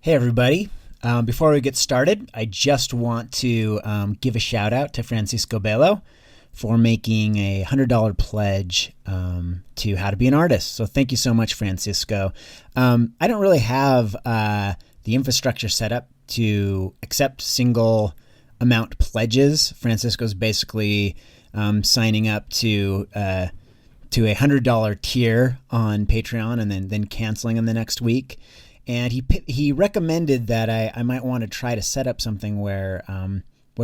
Hey, everybody. Before we get started, I just want to give a shout out to Francisco Bello for making a $100 pledge to How to Be an Artist. So thank you so much, Francisco. I don't really have the infrastructure set up to accept single amount pledges. Francisco's basically signing up to a $100 tier on Patreon and then canceling in the next week. And he recommended that I might want to try to set up something where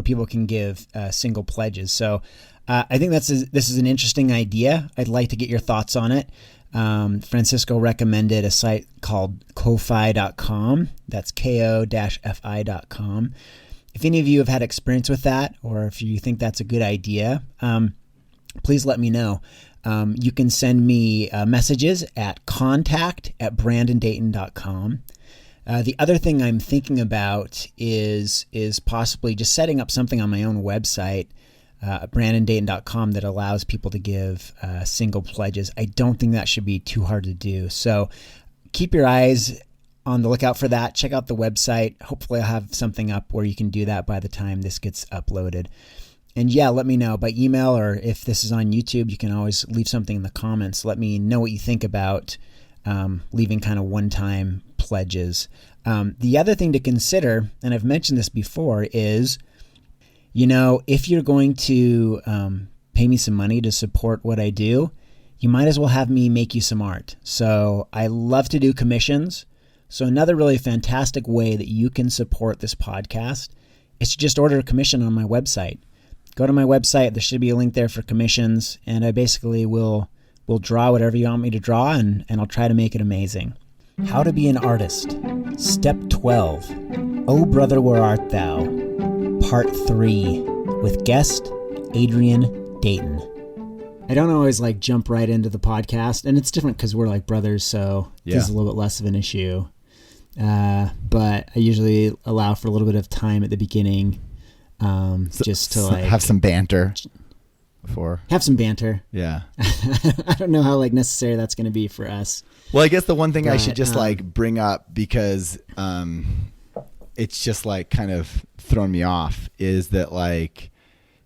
people can give single pledges. So I think this is an interesting idea. I'd like to get your thoughts on it. Francisco recommended a site called ko-fi.com. That's ko-fi.com. If any of you have had experience with that, or if you think that's a good idea, please let me know. You can send me messages at contact@brandondayton.com. The other thing I'm thinking about is possibly just setting up something on my own website, brandondayton.com, that allows people to give single pledges. I don't think that should be too hard to do. So keep your eyes on the lookout for that. Check out the website. Hopefully I'll have something up where you can do that by the time this gets uploaded. And yeah, let me know by email, or if this is on YouTube, you can always leave something in the comments. Let me know what you think about leaving kind of one-time pledges. The other thing to consider, and I've mentioned this before, is, if you're going to pay me some money to support what I do, you might as well have me make you some art. So I love to do commissions. So another really fantastic way that you can support this podcast is to just order a commission on my website. Go to my website. There should be a link there for commissions, and I basically will draw whatever you want me to draw, and I'll try to make it amazing. How to be an artist. Step 12. Oh, brother, where art thou? Part 3 with guest Adrian Dayton. I don't always jump right into the podcast, and it's different because we're like brothers, so this is a little bit less of an issue. But I usually allow for a little bit of time at the beginning. Just to have some banter before. Have some banter. Yeah. I don't know how necessary that's going to be for us. Well, I guess the one thing I should just bring up, because it's just kind of thrown me off, is that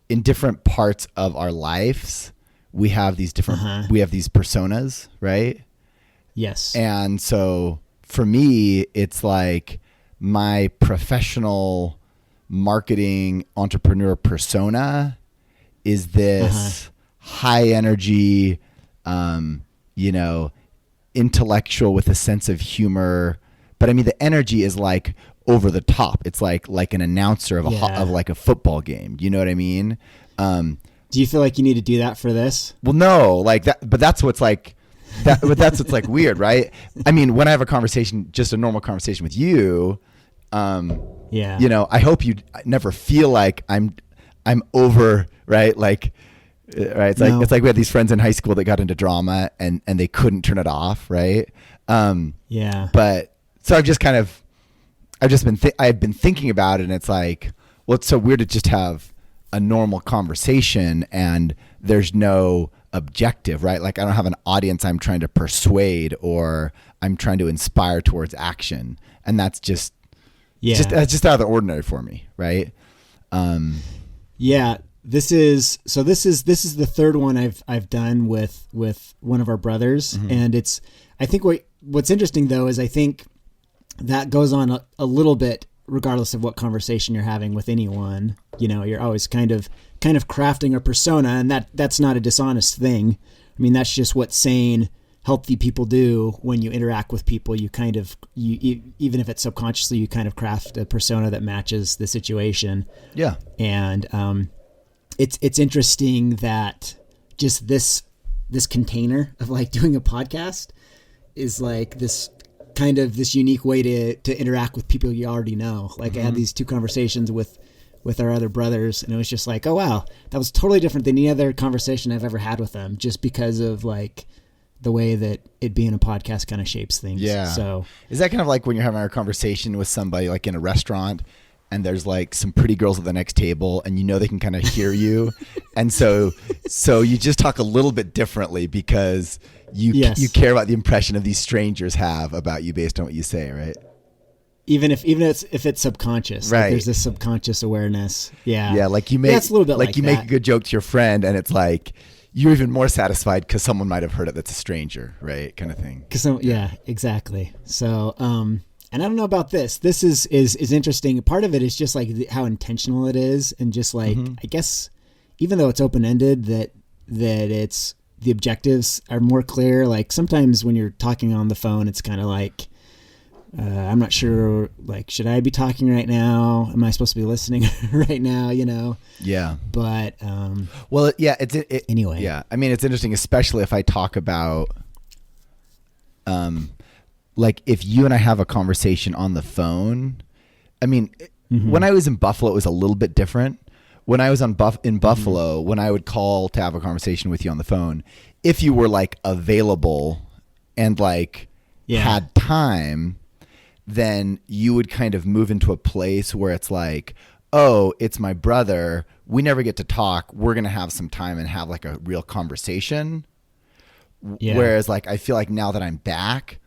in different parts of our lives, we have these different we have these personas, right? Yes. And so for me, it's my professional marketing entrepreneur persona is this high energy, intellectual with a sense of humor. But I mean, the energy is over the top. It's like an announcer of a football game. You know what I mean? Do you feel like you need to do that for this? Well, no, that, but that's what's that, but that's what's weird, right? I mean, when I have a conversation, just a normal conversation with you, I hope you never feel like I'm over, right? Right. It's it's like we had these friends in high school that got into drama and they couldn't turn it off. Right. But so I've been thinking about it, and it's well, it's so weird to just have a normal conversation and there's no objective, right? I don't have an audience I'm trying to persuade or I'm trying to inspire towards action. And that's just out of the ordinary for me, right? This is the third one I've done with one of our brothers, and I think what's interesting though is I think that goes on a little bit regardless of what conversation you're having with anyone. You're always kind of crafting a persona, and that's not a dishonest thing. I mean, that's just what sane, healthy people do when you interact with people. You even if it's subconsciously, you kind of craft a persona that matches the situation. Yeah. And it's interesting that just this container of doing a podcast is this kind of this unique way to interact with people you already know. I had these two conversations with our other brothers, and it was just oh wow, that was totally different than any other conversation I've ever had with them, just because of the way that it being a podcast kind of shapes things. Yeah. So is that kind of when you're having a conversation with somebody in a restaurant and there's some pretty girls at the next table and they can kind of hear you. And so you just talk a little bit differently because you care about the impression of these strangers have about you based on what you say, right? even if it's subconscious, right? Like there's this subconscious awareness. Yeah. Like you make, it's a little bit like you that. make a good joke to your friend and it's like, you're even more satisfied because someone might have heard it that's a stranger, right? Kind of thing. Yeah, exactly. So, and I don't know about this. This is interesting. Part of it is just like how intentional it is, and just like I guess even though it's open ended, that it's the objectives are more clear. Like sometimes when you're talking on the phone, it's kind of like I'm not sure. Like, should I be talking right now? Am I supposed to be listening right now? Yeah. But well, yeah. Anyway. Yeah. I mean, it's interesting, especially if I talk about, like if you and I have a conversation on the phone. I mean, when I was in Buffalo, it was a little bit different. When I was in Buffalo, when I would call to have a conversation with you on the phone, if you were like available and like had time, then you would kind of move into a place where it's like, oh, it's my brother. We never get to talk. We're going to have some time and have like a real conversation. Yeah. Whereas like, I feel like now that I'm back,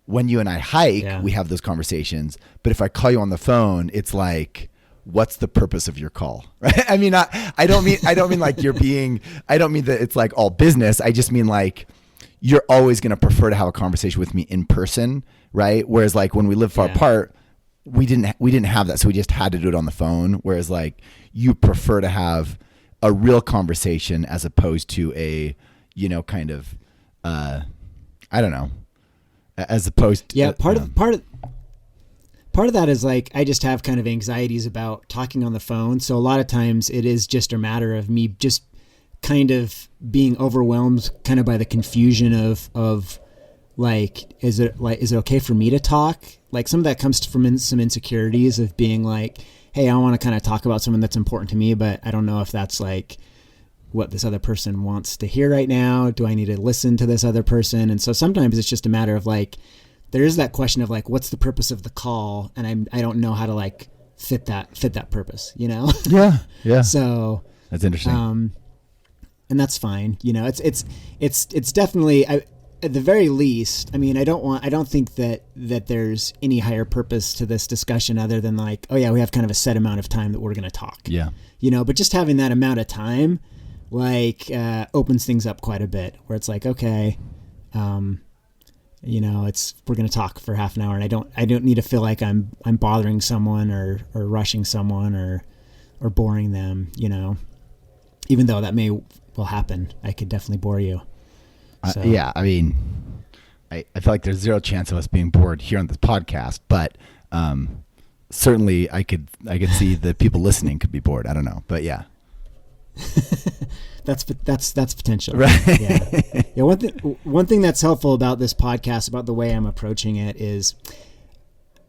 when you and I hike, we have those conversations. But if I call you on the phone, it's like, what's the purpose of your call? Right? I mean, I don't mean like you're being, I don't mean that it's like all business. I just mean like, you're always going to prefer to have a conversation with me in person. Right. Whereas like when we live far apart, we didn't have that. So we just had to do it on the phone. Whereas like you prefer to have a real conversation as opposed to a, kind of, I don't know, as opposed to, part of that is like, I just have kind of anxieties about talking on the phone. So a lot of times it is just a matter of me just kind of being overwhelmed kind of by the confusion of like, is it okay for me to talk? Like some of that comes from some insecurities of being like, hey, I want to kind of talk about something that's important to me, but I don't know if that's like what this other person wants to hear right now. Do I need to listen to this other person? And so sometimes it's just a matter of like, there is that question of like, what's the purpose of the call? And I don't know how to like fit that purpose, Yeah. Yeah. So that's interesting. And that's fine. It's definitely, at the very least, I mean, I don't think that there's any higher purpose to this discussion other than like, oh yeah, we have kind of a set amount of time that we're going to talk. Yeah. But just having that amount of time, like, opens things up quite a bit where it's like, okay, we're going to talk for half an hour and I don't need to feel like I'm bothering someone or rushing someone or boring them, even though that will happen. I could definitely bore you. So. Yeah, I mean, I feel like there's zero chance of us being bored here on this podcast, but certainly I could see the people listening could be bored. I don't know, but yeah. That's potential. Right. Yeah. One thing that's helpful about this podcast, about the way I'm approaching it is,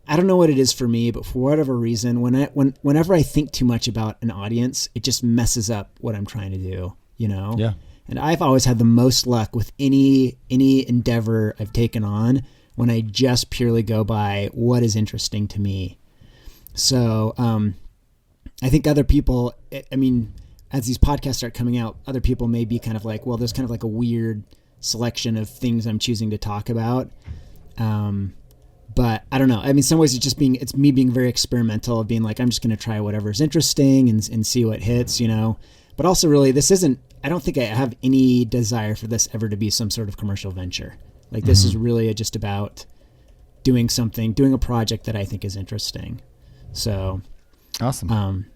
I don't know what it is for me, but for whatever reason, whenever I think too much about an audience, it just messes up what I'm trying to do, Yeah. And I've always had the most luck with any endeavor I've taken on when I just purely go by what is interesting to me. So I think other people, I mean, as these podcasts start coming out, other people may be kind of like, well, there's kind of like a weird selection of things I'm choosing to talk about. But I don't know. I mean, in some ways it's me being very experimental, of being like, I'm just going to try whatever's interesting and see what hits, But also really, I don't think I have any desire for this ever to be some sort of commercial venture. Like this is really just about doing a project that I think is interesting. So awesome.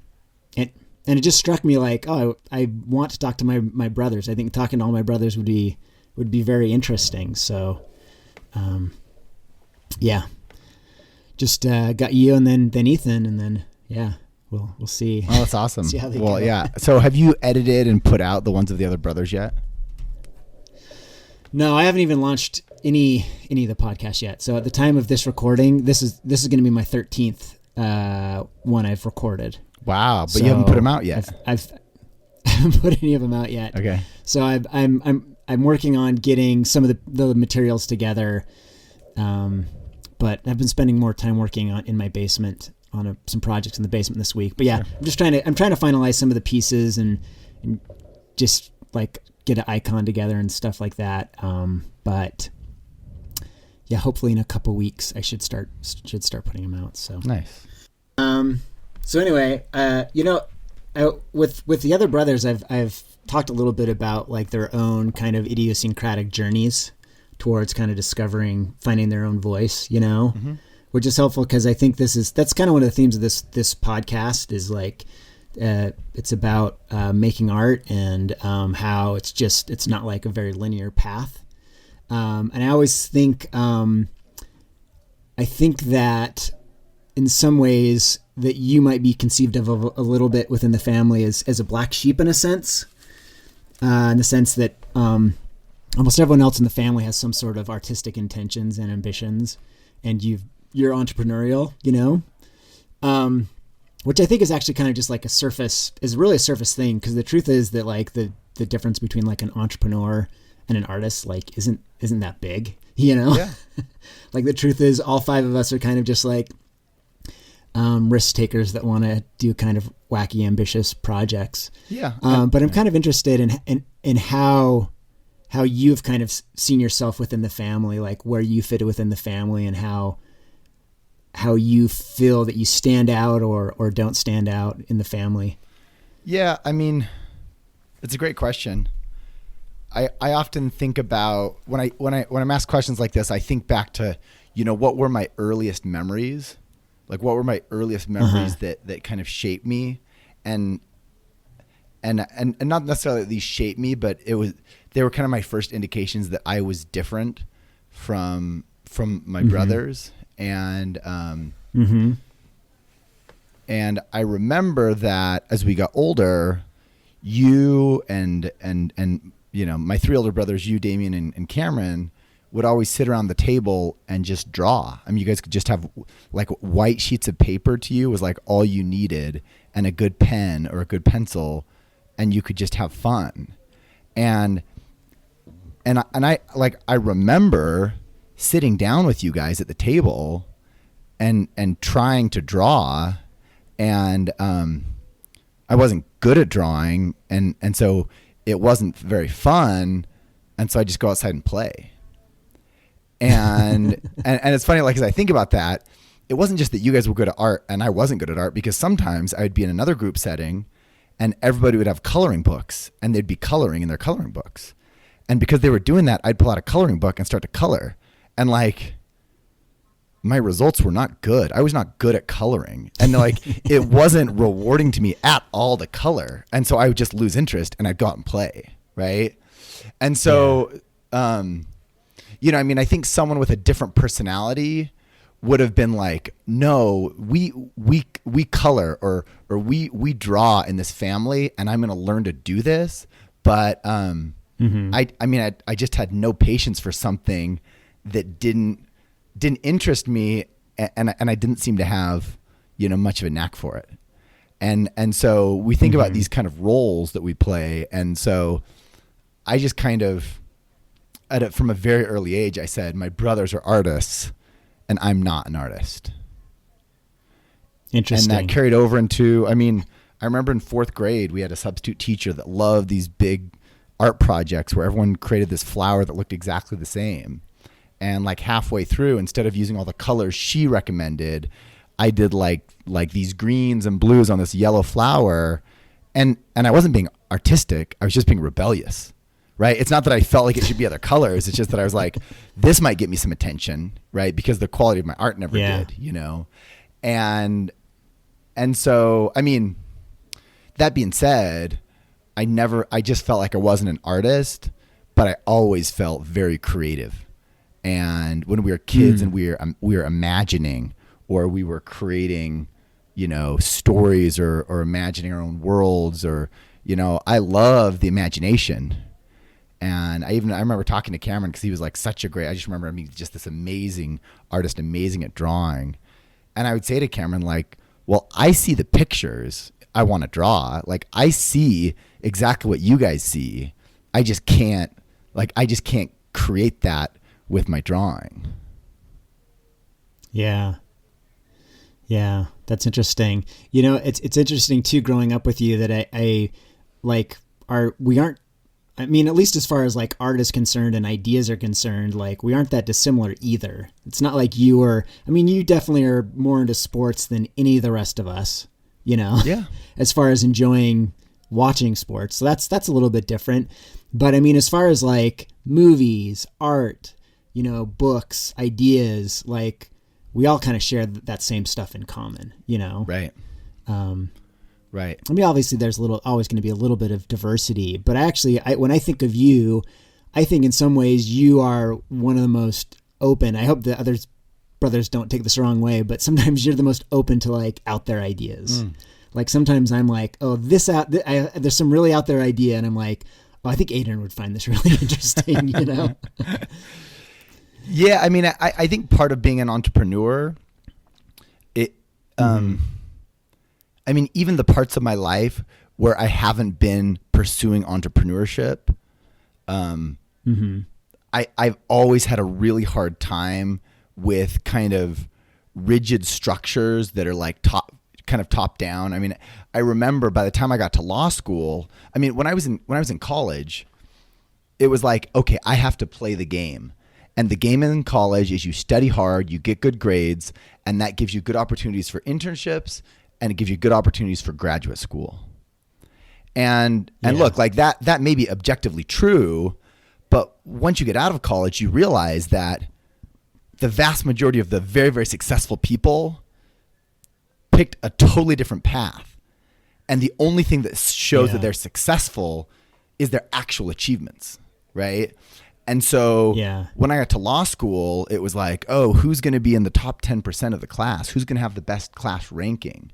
And it just struck me like, oh, I want to talk to my brothers. I think talking to all my brothers would be very interesting. So, yeah, just got you and then Ethan, and then we'll see. Oh, that's awesome. See how they well, go. Yeah. So have you edited and put out the ones of the other brothers yet? No, I haven't even launched any of the podcasts yet. So at the time of this recording, this is going to be my 13th one I've recorded. Wow, but you haven't put them out yet. I haven't put any of them out yet. Okay. So I'm working on getting some of the materials together, but I've been spending more time working in my basement on some projects in the basement this week. But yeah, sure. I'm trying to finalize some of the pieces and just like get an icon together and stuff like that. But yeah, hopefully in a couple weeks I should start putting them out. So nice. So anyway, with the other brothers, I've talked a little bit about like their own kind of idiosyncratic journeys towards kind of finding their own voice, which is helpful because I think that's kind of one of the themes of this podcast is like, it's about making art and how it's not like a very linear path. And I always think, that in some ways that you might be conceived of a little bit within the family as a black sheep in a sense, in the sense that almost everyone else in the family has some sort of artistic intentions and ambitions, and you're entrepreneurial, which I think is actually kind of just like really a surface thing. Because the truth is that like the difference between like an entrepreneur and an artist like isn't that big, Yeah. Like the truth is all five of us are kind of just like risk takers that want to do kind of wacky, ambitious projects. Yeah. But I'm kind of interested in how you've kind of seen yourself within the family, like where you fit within the family and how you feel that you stand out or don't stand out in the family. Yeah. I mean, it's a great question. I often think about when I'm asked questions like this, I think back to, what were my earliest memories? Like what were my earliest memories that kind of shaped me and not necessarily that these shaped me, but they were kind of my first indications that I was different from my brothers. And and I remember that as we got older, you and my three older brothers, you, Damien, and Cameron, would always sit around the table and just draw. I mean, you guys could just have like white sheets of paper to you was like all you needed, and a good pen or a good pencil, and you could just have fun. And I remember sitting down with you guys at the table and trying to draw, and I wasn't good at drawing, and so it wasn't very fun, and so I just go outside and play. And and it's funny, like as I think about that, it wasn't just that you guys were good at art and I wasn't good at art, because sometimes I would be in another group setting and everybody would have coloring books and they'd be coloring in their coloring books. And because they were doing that, I'd pull out a coloring book and start to color. And like my results were not good. I was not good at coloring. And like it wasn't rewarding to me at all to color. And so I would just lose interest and I'd go out and play. Right. And so, I mean, I think someone with a different personality would have been like, no, we color or we draw in this family, and I'm going to learn to do this. But I just had no patience for something that didn't interest me, and I didn't seem to have much of a knack for it. And so we think about these kind of roles that we play, and so I just kind of from a very early age, I said, my brothers are artists and I'm not an artist. Interesting. And that carried over into, I remember in 4th grade, we had a substitute teacher that loved these big art projects where everyone created this flower that looked exactly the same. And like halfway through, instead of using all the colors she recommended, I did like these greens and blues on this yellow flower. And I wasn't being artistic. I was just being rebellious. Right. It's not that I felt like it should be other colors. It's just that I was like, this might get me some attention. Right. Because the quality of my art never did, And so, that being said, I just felt like I wasn't an artist, but I always felt very creative. And when we were kids and we were imagining, or we were creating, stories or imagining our own worlds, or, I love the imagination. And I remember talking to Cameron because he was like I just remember him just this amazing artist, amazing at drawing. And I would say to Cameron, like, well, I see the pictures I want to draw. Like, I see exactly what you guys see. I just can't create that with my drawing. Yeah. Yeah. That's interesting. It's interesting too, growing up with you, that we aren't I mean, at least as far as like art is concerned and ideas are concerned, like we aren't that dissimilar either. It's not like you definitely are more into sports than any of the rest of us, Yeah. as far as enjoying watching sports. So that's a little bit different. But I mean, as far as like movies, art, books, ideas, like we all kind of share that same stuff in common, Right. Right. I mean, obviously there's always going to be a little bit of diversity, but when I think of you, I think in some ways you are one of the most open. I hope the other brothers don't take this the wrong way, but sometimes you're the most open to like out there ideas. Like sometimes I'm like, oh, there's some really out there idea. And I'm like, oh, I think Adrian would find this really interesting, Yeah. I mean, I think part of being an entrepreneur, I mean, even the parts of my life where I haven't been pursuing entrepreneurship, I've always had a really hard time with kind of rigid structures that are like top down. I mean, I remember by the time I got to law school, I mean, when I was in college, it was like, okay, I have to play the game. And the game in college is you study hard, you get good grades, and that gives you good opportunities for internships, and it gives you good opportunities for graduate school. And look, like that may be objectively true, but once you get out of college, you realize that the vast majority of the very, very successful people picked a totally different path. And the only thing that shows that they're successful is their actual achievements, right? And so when I got to law school, it was like, oh, who's going to be in the top 10% of the class? Who's going to have the best class ranking?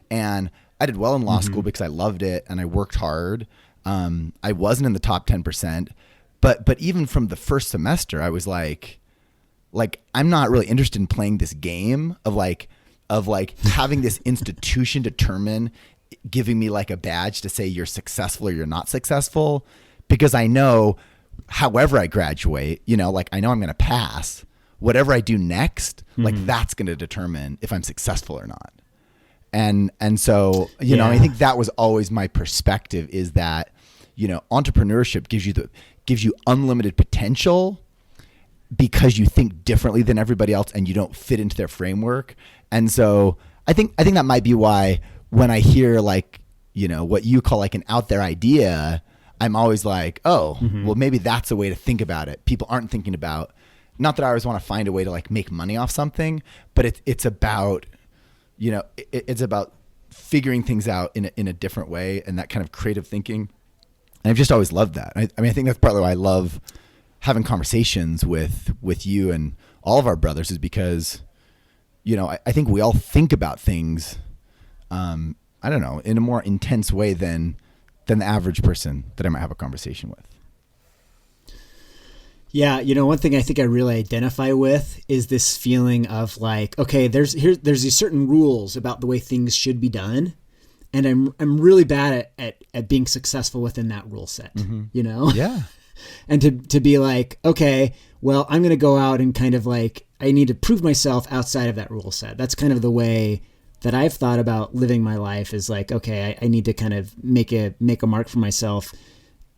And I did well in law school because I loved it and I worked hard. I wasn't in the top 10%, but even from the first semester, I was like, I'm not really interested in playing this game of having this institution determine, giving me like a badge to say you're successful or you're not successful, because I know however I graduate, like I know I'm going to pass. Whatever I do next, like that's going to determine if I'm successful or not. And so, I think that was always my perspective, is that, entrepreneurship gives you unlimited potential because you think differently than everybody else and you don't fit into their framework. And so I think that might be why when I hear like, what you call like an out there idea, I'm always like, oh, well, maybe that's a way to think about it. People aren't thinking about, not that I always want to find a way to like make money off something, but it's about, it's about figuring things out in a different way, and that kind of creative thinking. And I've just always loved that. I mean, I think that's partly why I love having conversations with you and all of our brothers, is because, I think we all think about things, I don't know, in a more intense way than the average person that I might have a conversation with. Yeah, one thing I think I really identify with is this feeling of like, okay, there's these certain rules about the way things should be done, and I'm really bad at being successful within that rule set. Yeah. And to be like, okay, well, I'm going to go out and kind of like, I need to prove myself outside of that rule set. That's kind of the way that I've thought about living my life, is like, okay, I need to kind of make a mark for myself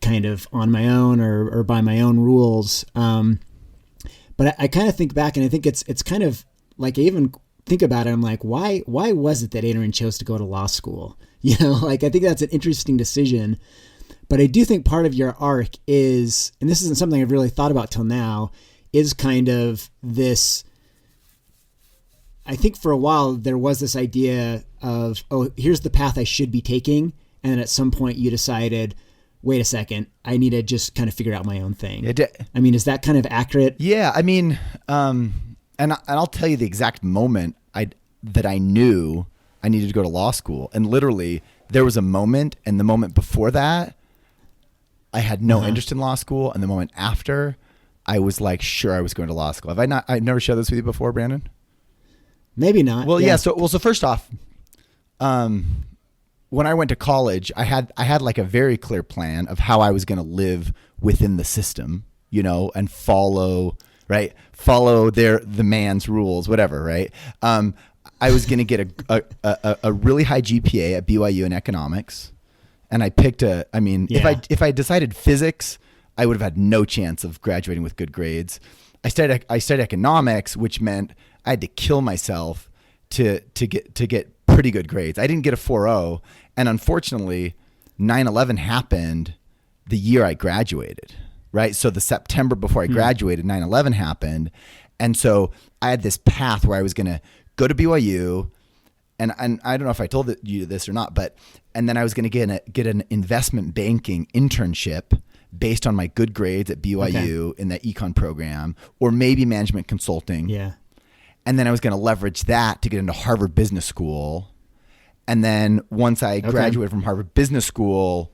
kind of on my own or by my own rules. But I kind of think back, and I think it's kind of like, I even think about it, I'm like, why was it that Adrian chose to go to law school? Like, I think that's an interesting decision. But I do think part of your arc is, and this isn't something I've really thought about till now, is kind of this, I think for a while there was this idea of, oh, here's the path I should be taking. And then at some point you decided, wait a second, I need to just kind of figure out my own thing. I mean, is that kind of accurate? Yeah. I mean, and I'll tell you the exact moment that I knew I needed to go to law school. And literally there was a moment, and the moment before that, I had no interest in law school. And the moment after, I was like, sure, I was going to law school. I've never shared this with you before, Brandon? Maybe not. Well, yeah. So first off, when I went to college, I had like a very clear plan of how I was going to live within the system, and follow the man's rules, whatever. Right. I was going to get a really high GPA at BYU in economics. And I picked if I decided physics, I would have had no chance of graduating with good grades. I studied economics, which meant I had to kill myself to get pretty good grades. I didn't get a 4.0, and unfortunately 9/11 happened the year I graduated, right? So the September before I graduated, 9/11 happened. And so I had this path where I was going to go to BYU, and I don't know if I told you this or not, and then I was going to get an investment banking internship based on my good grades at BYU in the econ program, or maybe management consulting. Yeah. And then I was going to leverage that to get into Harvard Business School. And then once I graduated from Harvard Business School,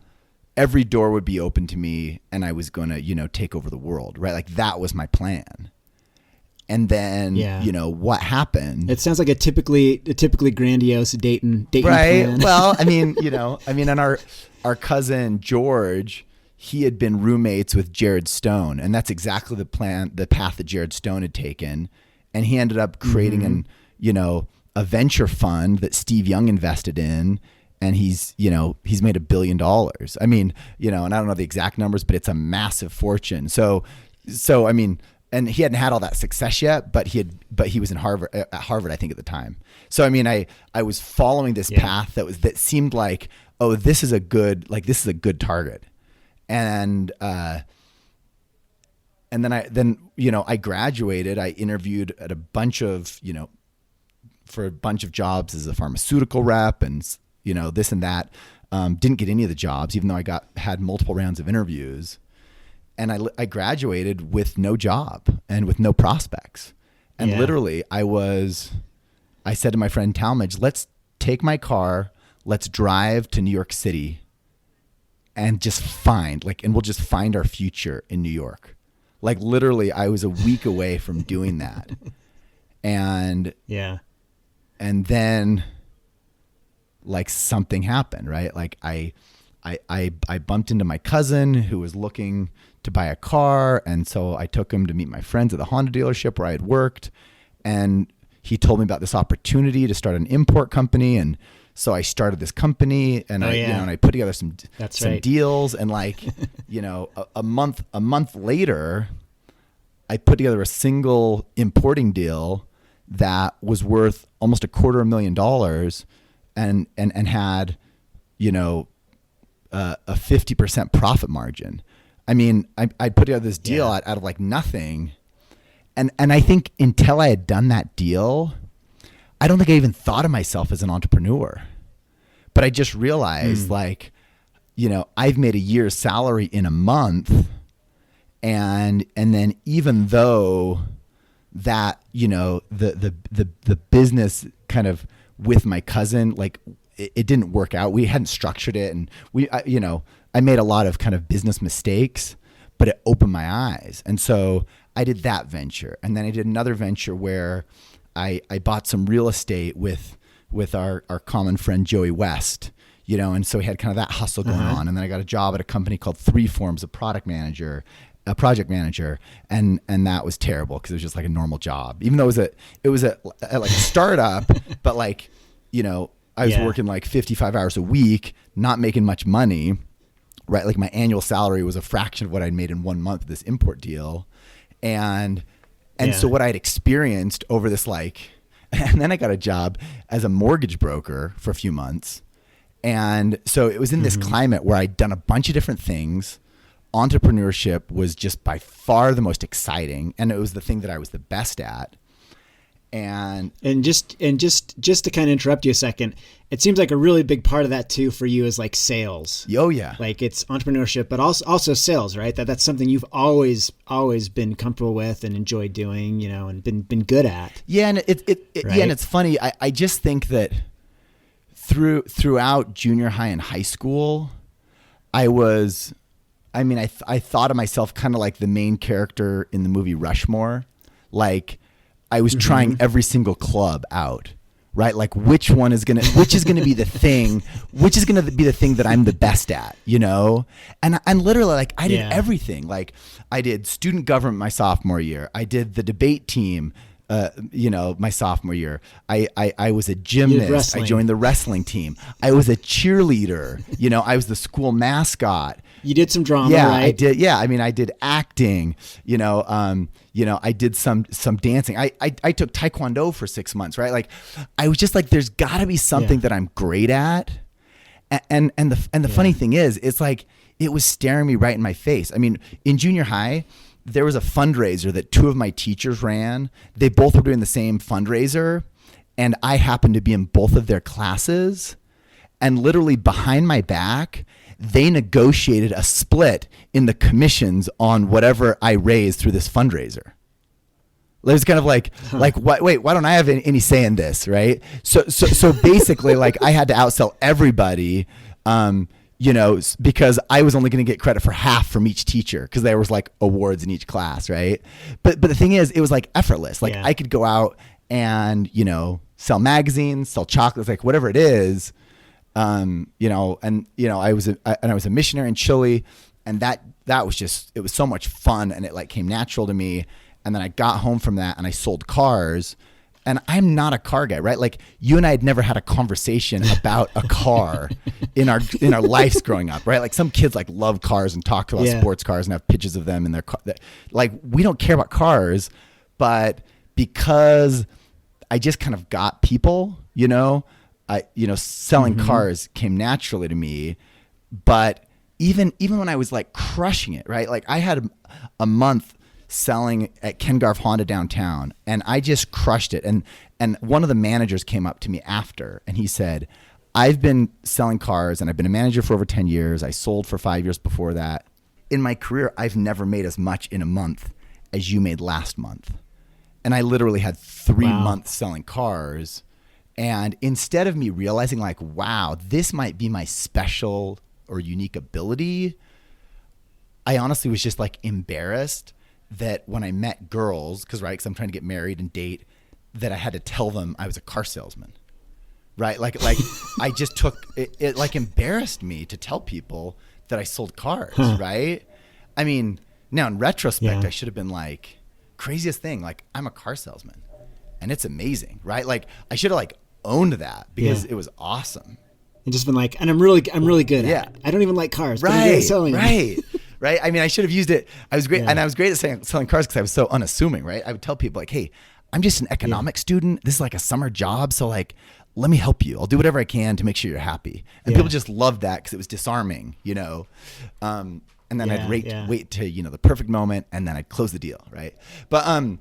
every door would be open to me, and I was going to, take over the world, right? Like that was my plan. And then, what happened? It sounds like a typically grandiose Dayton right? plan. Well, and our cousin George, he had been roommates with Jared Stone, and that's exactly the path that Jared Stone had taken. And he ended up creating a venture fund that Steve Young invested in, and he's made $1 billion. I mean, and I don't know the exact numbers, but it's a massive fortune. So I mean, and he hadn't had all that success yet, but he was at Harvard, I think, at the time. So I mean, I was following this path that seemed like, oh, this is a good target. And then I graduated. I interviewed at for a bunch of jobs as a pharmaceutical rep, and this and that. Didn't get any of the jobs, even though I had multiple rounds of interviews. And I graduated with no job and with no prospects. And literally I said to my friend Talmadge, let's take my car, let's drive to New York City and just we'll just find our future in New York. Like literally I was a week away from doing that. And then like something happened, right? Like I bumped into my cousin who was looking to buy a car. And so I took him to meet my friends at the Honda dealership where I had worked. And he told me about this opportunity to start an import company. And so I started this company, and and I put together some deals. And like, a month later, I put together a single importing deal that was worth almost $250,000 and had, a 50% profit margin. I mean, I put together this deal out of like nothing. And I think until I had done that deal, I don't think I even thought of myself as an entrepreneur. But I just realized I've made a year's salary in a month. And then even though that, the business kind of with my cousin, like it didn't work out. We hadn't structured it, and I made a lot of kind of business mistakes, but it opened my eyes. And so I did that venture. And then I did another venture where I bought some real estate with our common friend, Joey West, and so we had kind of that hustle going on. And then I got a job at a company called Three Forms, a project manager. And that was terrible because it was just like a normal job, even though it was a like a startup, but like, I was working like 55 hours a week, not making much money, right? Like my annual salary was a fraction of what I'd made in 1 month of this import deal. And so what I'd experienced over this, and then I got a job as a mortgage broker for a few months. And so it was in this climate where I'd done a bunch of different things. Entrepreneurship was just by far the most exciting, and it was the thing that I was the best at. And just to kind of interrupt you a second, it seems like a really big part of that too for you is like sales. Oh yeah. Like it's entrepreneurship, but also sales, right? That's something you've always been comfortable with and enjoyed doing, and been good at. Yeah. And and it's funny. I just think that throughout junior high and high school, I thought of myself kind of like the main character in the movie Rushmore. Like I was trying every single club out, right? Like which is going to be the thing, which is going to be the thing that I'm the best at, And literally like I did everything. Like I did student government my sophomore year. I did the debate team my sophomore year. I was a gymnast. I joined the wrestling team. I was a cheerleader. I was the school mascot. You did some drama, yeah, right? I did. Yeah, I mean, I did acting. I did some dancing. I took Taekwondo for 6 months. Right, like I was just like, there's got to be something that I'm great at. And the funny thing is, it's like it was staring me right in my face. I mean, in junior high, there was a fundraiser that 2 of my teachers ran. They both were doing the same fundraiser, and I happened to be in both of their classes. And literally behind my back, they negotiated a split in the commissions on whatever I raised through this fundraiser. It was kind of like what? Wait, why don't I have any say in this, right? So basically, like I had to outsell everybody, because I was only going to get credit for half from each teacher because there was like awards in each class, right? But the thing is, it was like effortless. Like I could go out and sell magazines, sell chocolates, like whatever it is. I was a missionary in Chile, and that was just, it was so much fun, and it like came natural to me. And then I got home from that and I sold cars, and I'm not a car guy, right? Like you and I had never had a conversation about a car in our lives growing up, right? Like some kids like love cars and talk about sports cars and have pictures of them in their car. Like we don't care about cars, but because I just kind of got people, selling cars came naturally to me. But even when I was like crushing it, right? Like I had a month selling at Ken Garff Honda downtown, and I just crushed it. And one of the managers came up to me after, and he said, I've been selling cars and I've been a manager for over 10 years. I sold for 5 years before that. In my career, I've never made as much in a month as you made last month. And I literally had 3 months selling cars. And instead of me realizing like, wow, this might be my special or unique ability, I honestly was just like embarrassed that when I met girls, because I'm trying to get married and date, that I had to tell them I was a car salesman, right? Like I just took it like embarrassed me to tell people that I sold cars, right? I mean, now in retrospect, I should have been like, craziest thing, like I'm a car salesman, and it's amazing, right? Like I should have like owned that because it was awesome. And just been like, and I'm really good at it. I don't even like cars, but I'm good at selling them. Right. Right. I mean, I should have used it. I was great. And I was great at selling cars because I was so unassuming, right? I would tell people like, hey, I'm just an economics student. This is like a summer job. So like, let me help you. I'll do whatever I can to make sure you're happy. And people just loved that because it was disarming, and then I'd wait to, the perfect moment, and then I'd close the deal. Right. But, and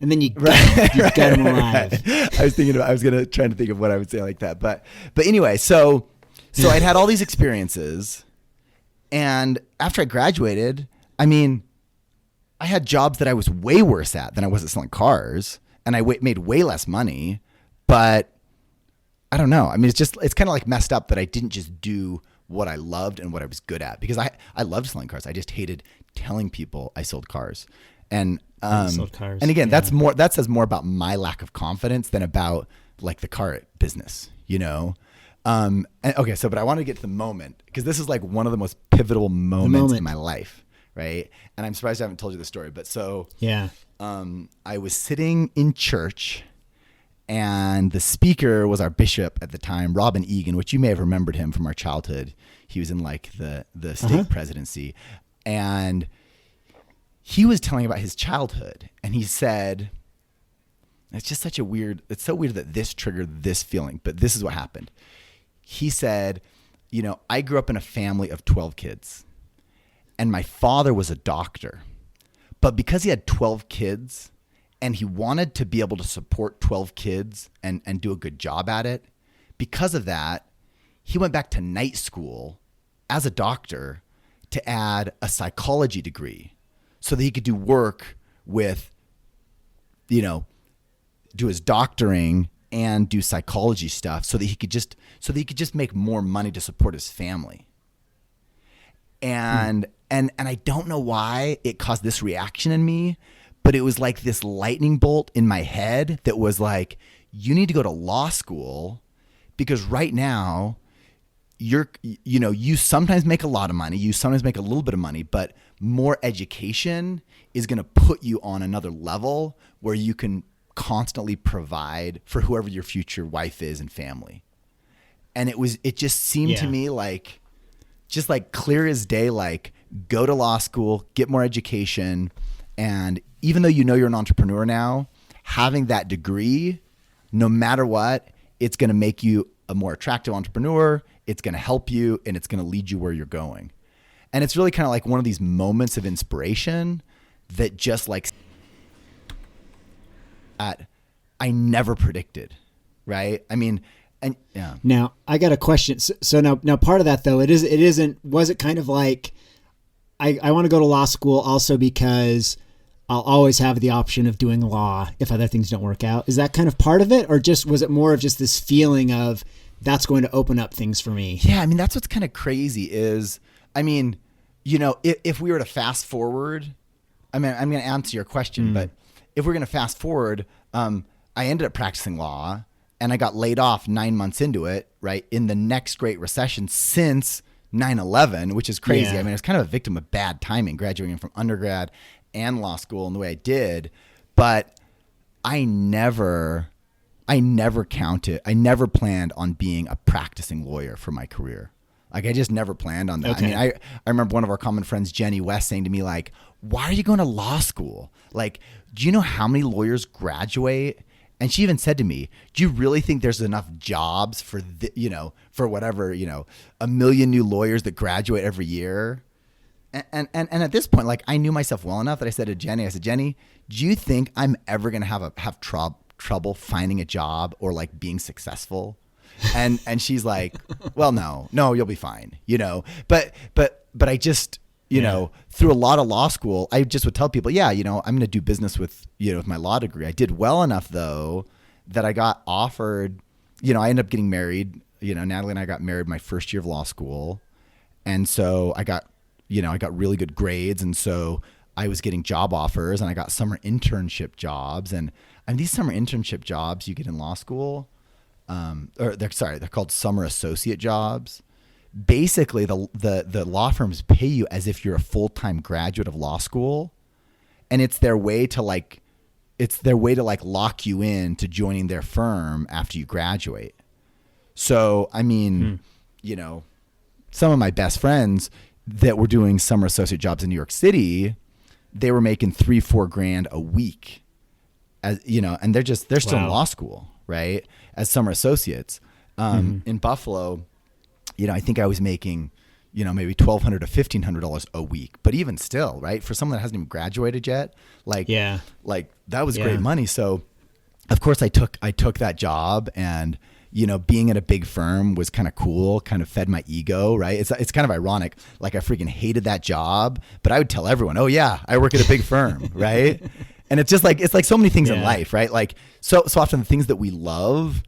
then you got them alive. Right. I was trying to think of what I would say like that. But anyway, so I'd had all these experiences. And after I graduated, I mean, I had jobs that I was way worse at than I was at selling cars, and I made way less money. But I don't know. I mean, it's kind of like messed up that I didn't just do what I loved and what I was good at, because I loved selling cars. I just hated telling people I sold cars. And sold cars. And again, that says more about my lack of confidence than about like the car business, but I want to get to the moment, because this is like one of the most pivotal moments in my life, right? And I'm surprised I haven't told you the story, but I was sitting in church, and the speaker was our bishop at the time, Robin Egan, which you may have remembered him from our childhood. He was in like the state presidency, and he was telling about his childhood, and he said, it's so weird that this triggered this feeling, but this is what happened. He said, I grew up in a family of 12 kids, and my father was a doctor. But because he had 12 kids and he wanted to be able to support 12 kids and do a good job at it, because of that, he went back to night school as a doctor to add a psychology degree so that he could do work with, do his doctoring and do psychology stuff so that he could just make more money to support his family. And I don't know why it caused this reaction in me, but it was like this lightning bolt in my head that was like, you need to go to law school, because right now you sometimes make a lot of money, you sometimes make a little bit of money, but more education is going to put you on another level where you can constantly provide for whoever your future wife is and family. And it just seemed to me like, just like clear as day, like go to law school, get more education. And even though you know you're an entrepreneur now, having that degree, no matter what, it's going to make you a more attractive entrepreneur. It's going to help you and it's going to lead you where you're going. And it's really kind of like one of these moments of inspiration that just like I never predicted, right? I mean, and yeah. Now I got a question. So now part of that though, was it kind of like, I want to go to law school also because I'll always have the option of doing law if other things don't work out. Is that kind of part of it? Or just, was it more of just this feeling of that's going to open up things for me? Yeah. I mean, that's what's kind of crazy is, I mean, you know, if we were to fast forward, I mean, I'm going to answer your question, but if we're going to fast forward, I ended up practicing law and I got laid off 9 months into it, right? In the next great recession since 9/11, which is crazy. Yeah. I mean, I was kind of a victim of bad timing, graduating from undergrad and law school in the way I did, but I never planned on being a practicing lawyer for my career. Like I just never planned on that. Okay. I mean, I remember one of our common friends, Jenny West, saying to me like, why are you going to law school? Like, do you know how many lawyers graduate? And she even said to me, do you really think there's enough jobs for, for whatever, 1 million new lawyers that graduate every year? And at this point, like I knew myself well enough that I said to Jenny, Jenny, do you think I'm ever going to have trouble finding a job or like being successful? And she's like, well, no, you'll be fine, but I just, through a lot of law school, I just would tell people, I'm going to do business with my law degree. I did well enough though, that I got offered, I ended up getting married, Natalie and I got married my first year of law school. And so I got really good grades. And so I was getting job offers and I got summer internship jobs. And these summer internship jobs you get in law school, they're called summer associate jobs. Basically, the law firms pay you as if you're a full-time graduate of law school, and it's their way to lock you in to joining their firm after you graduate. So, I mean, some of my best friends that were doing summer associate jobs in New York City, they were making $3-4 grand a week, and they're still in law school, right? As summer associates. In Buffalo, I think I was making, maybe $1,200 to $1,500 a week, but even still, right? For someone that hasn't even graduated yet, like that was great money. So of course I took that job, and, being at a big firm was kind of cool, kind of fed my ego, right? It's kind of ironic. Like I freaking hated that job, but I would tell everyone, oh yeah, I work at a big firm, right? And it's just like, it's like so many things in life, right? Like so often the things that we love,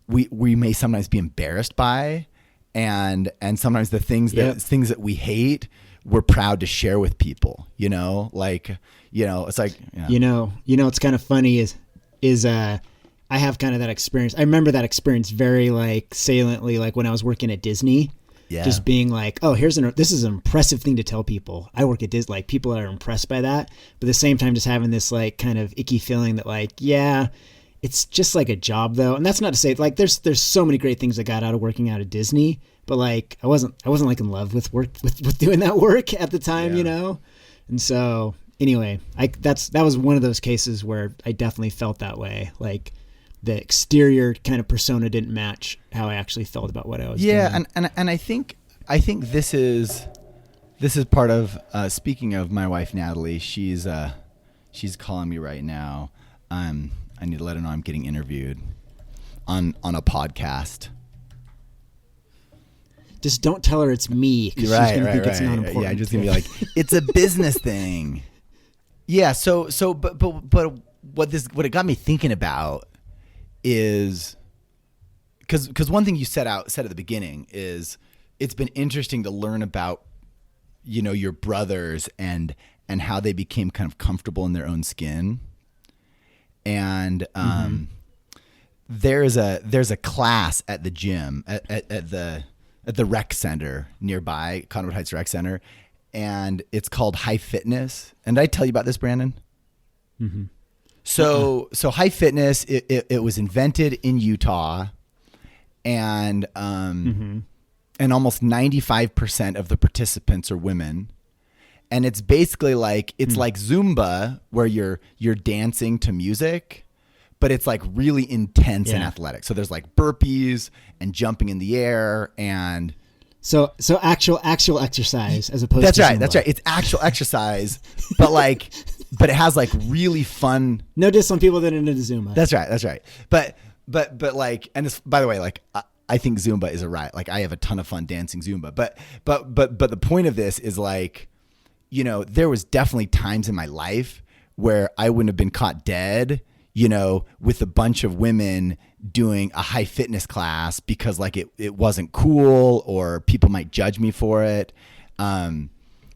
we may sometimes be embarrassed by, and sometimes the things that we hate, we're proud to share with people, it's like, it's kind of funny is I have kind of that experience. I remember that experience very like saliently, like when I was working at Disney, just being like, oh, this is an impressive thing to tell people. I work at Disney, like people are impressed by that, but at the same time, just having this like kind of icky feeling that like, it's just like a job though. And that's not to say like, there's so many great things I got out of working out at Disney, but like, I wasn't like in love with doing that work at the time, And so anyway, that was one of those cases where I definitely felt that way. Like the exterior kind of persona didn't match how I actually felt about what I was doing. Yeah. And I think this is part of, speaking of my wife, Natalie, she's calling me right now. I need to let her know I'm getting interviewed on a podcast. Just don't tell her it's me, because she's going to think it's not important. Yeah, just going to be like, it's a business thing. Yeah, but what it got me thinking about is, because one thing you said at the beginning is it's been interesting to learn about, your brothers and how they became kind of comfortable in their own skin. And there's a class at the gym at the rec center nearby, Conwood Heights Rec Center, and it's called High Fitness. And did I tell you about this, Brandon? Mm-hmm. So high fitness, it was invented in Utah, and and almost 95% of the participants are women. And it's basically like like Zumba, where you're dancing to music, but it's like really intense and athletic. So there's like burpees and jumping in the air and so actual exercise as opposed to Zumba. That's right. It's actual exercise, but it has like really fun. No diss on people that are into Zumba. That's right. But like, and this, by the way, like I think Zumba is a riot. Like I have a ton of fun dancing Zumba, but the point of this is like, you know, there was definitely times in my life where I wouldn't have been caught dead, you know, with a bunch of women doing a high fitness class because like it wasn't cool or people might judge me for it. You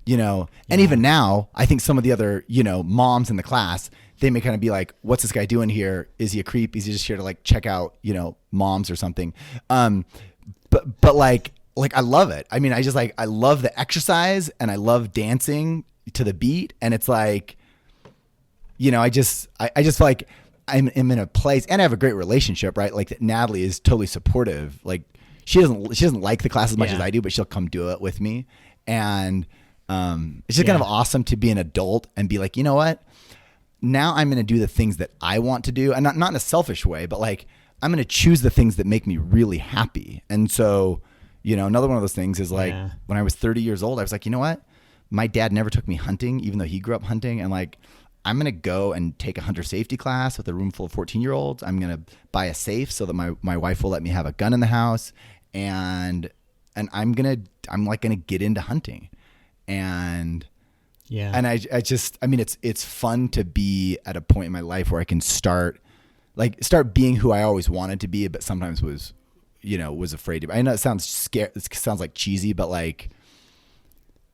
know, and even now I think some of the other, you know, moms in the class, they may kind of be like, what's this guy doing here? Is he a creep? Is he just here to like check out, you know, moms or something? But like I love it. I mean, I love the exercise and I love dancing to the beat. And it's like, you know, I just feel like I'm in a place, and I have a great relationship, right? Like Natalie is totally supportive. Like she doesn't like the class as much as I do, but she'll come do it with me. And it's just kind of awesome to be an adult and be like, you know what? Now I'm going to do the things that I want to do, and not in a selfish way, but like I'm going to choose the things that make me really happy. And so, you know, another one of those things is like when I was 30 years old, I was like, you know what? My dad never took me hunting, even though he grew up hunting. And like, I'm going to go and take a hunter safety class with a room full of 14-year-olds. I'm going to buy a safe so that my wife will let me have a gun in the house. And I'm going to get into hunting. And I mean, it's fun to be at a point in my life where I can start being who I always wanted to be, but sometimes was afraid to be. I know it sounds scary. It sounds like cheesy, but like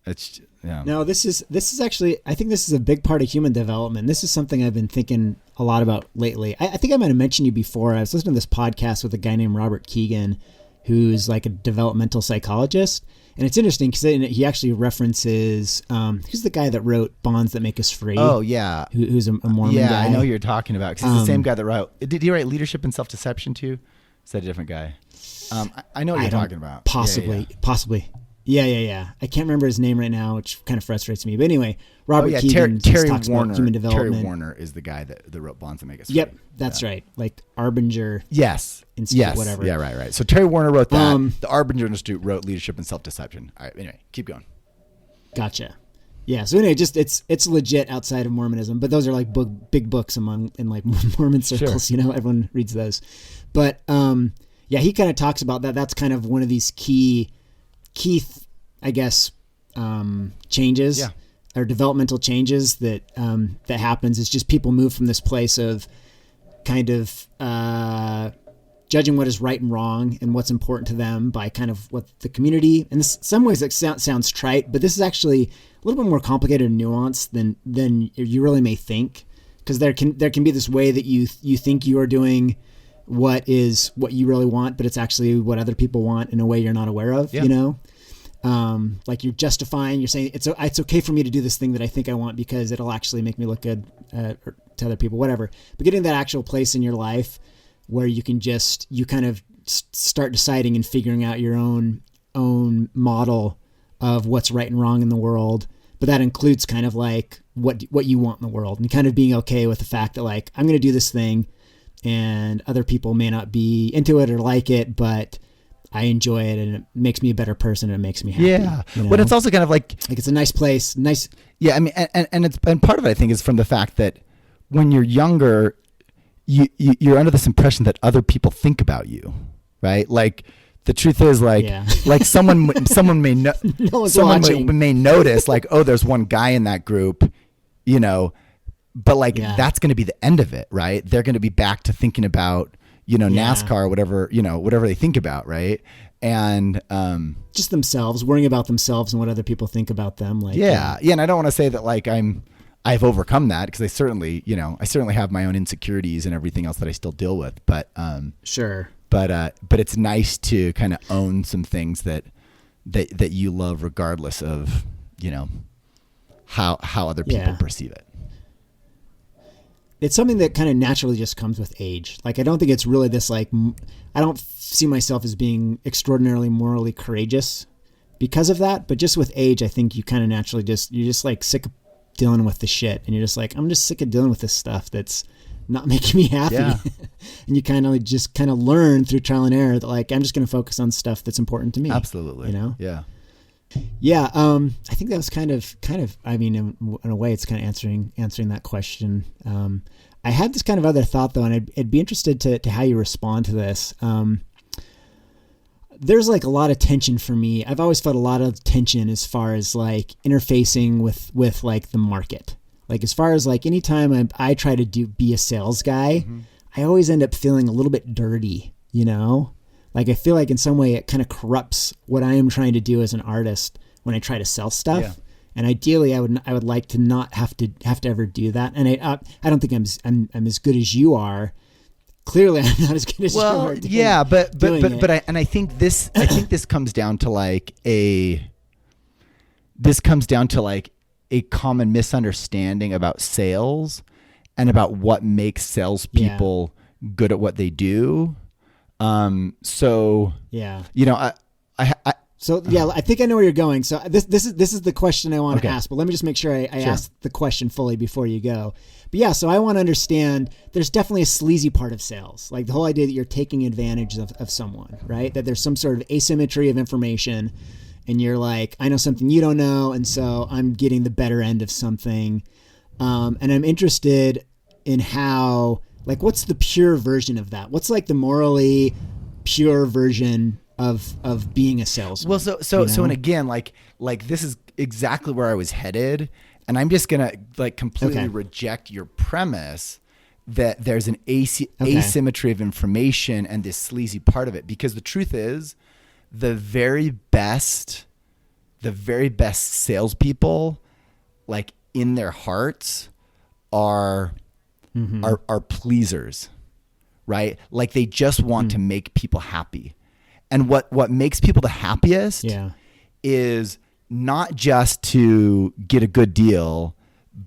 it's, No, this is actually, I think this is a big part of human development. This is something I've been thinking a lot about lately. I think I might have mentioned you before. I was listening to this podcast with a guy named Robert Keegan, who's like a developmental psychologist. And it's interesting because he actually references, who's the guy that wrote Bonds That Make Us Free? Oh, yeah. Who's a Mormon guy. Yeah, I know who you're talking about. Because he's the same guy that wrote, did he write Leadership and Self-Deception too? Is that a different guy? I know what you're talking about. Possibly. Yeah. I can't remember his name right now, which kind of frustrates me. But anyway, Robert Keegan talks about human development. Terry Warner is the guy that wrote Bonds That Make Us Free. Yep, that's right. Like Arbinger. Yes. Institute, whatever. Yeah, right. So Terry Warner wrote that. The Arbinger Institute wrote Leadership and Self-Deception. All right, anyway, keep going. Gotcha. Yeah, so anyway, just it's legit outside of Mormonism, but those are like big books in like Mormon circles, Sure. You know, everyone reads those. But he kind of talks about that. That's kind of one of these key I guess, changes or developmental changes that happens. It's just people move from this place of kind of judging what is right and wrong and what's important to them by kind of what the community, and in some ways that sounds trite, but this is actually a little bit more complicated and nuanced than you really may think, because there can be this way that you think you are doing what you really want, but it's actually what other people want in a way you're not aware of, you know? Like you're justifying, you're saying it's okay for me to do this thing that I think I want because it'll actually make me look good to other people, whatever. But getting that actual place in your life where you can you kind of start deciding and figuring out your own model of what's right and wrong in the world. But that includes kind of like what you want in the world, and kind of being okay with the fact that like, I'm going to do this thing and other people may not be into it or like it, but I enjoy it and it makes me a better person and it makes me happy. Yeah. You know? But it's also kind of like it's a nice place. Nice. Yeah. I mean, and part of it I think is from the fact that when you're younger, you're under this impression that other people think about you, right? Like the truth is like someone may may notice like, oh, there's one guy in that group, you know, but like that's going to be the end of it, right? They're going to be back to thinking about, you know, NASCAR or whatever, you know, whatever they think about. Right. And, just themselves, worrying about themselves and what other people think about them. Like, yeah. And I don't want to say that like I've overcome that, because I certainly have my own insecurities and everything else that I still deal with, but, sure. But it's nice to kind of own some things that you love, regardless of, you know, how other people perceive it. it's something that kind of naturally just comes with age. Like, I don't think it's really this, like, I don't see myself as being extraordinarily morally courageous because of that. But just with age, I think you kind of naturally you're just like sick of dealing with the shit. And you're just like, I'm just sick of dealing with this stuff that's not making me happy. Yeah. And you kind of learn through trial and error that, like, I'm just going to focus on stuff that's important to me. Absolutely. You know? Yeah. Yeah. I think that was kind of, I mean, in a way it's kind of answering that question. I had this kind of other thought though, and I'd be interested to how you respond to this. There's like a lot of tension for me. I've always felt a lot of tension as far as like interfacing with like the market. Like, as far as like anytime I try to be a sales guy, mm-hmm. I always end up feeling a little bit dirty, you know? Like, I feel like in some way it kind of corrupts what I am trying to do as an artist when I try to sell stuff. Yeah. And ideally, I would like to not have to ever do that. And I don't think I'm as good as you are. Clearly, I'm not as good as you are. Well, yeah, but I think this comes down to like a common misunderstanding about sales and about what makes salespeople good at what they do. So yeah, you know, I think I know where you're going. So this is the question I want to ask, but let me just make sure I ask the question fully before you go. But yeah, so I want to understand, there's definitely a sleazy part of sales, like the whole idea that you're taking advantage of someone, right? That there's some sort of asymmetry of information, and you're like, I know something you don't know, and so I'm getting the better end of something. And I'm interested in how, like, what's the pure version of that? What's like the morally pure version of being a salesman? Well, so and again, like this is exactly where I was headed, and I'm just gonna like completely reject your premise that there's an asymmetry of information and this sleazy part of it, because the truth is, the very best salespeople, like in their hearts, are pleasers, right? Like, they just want to make people happy. And what makes people the happiest is not just to get a good deal,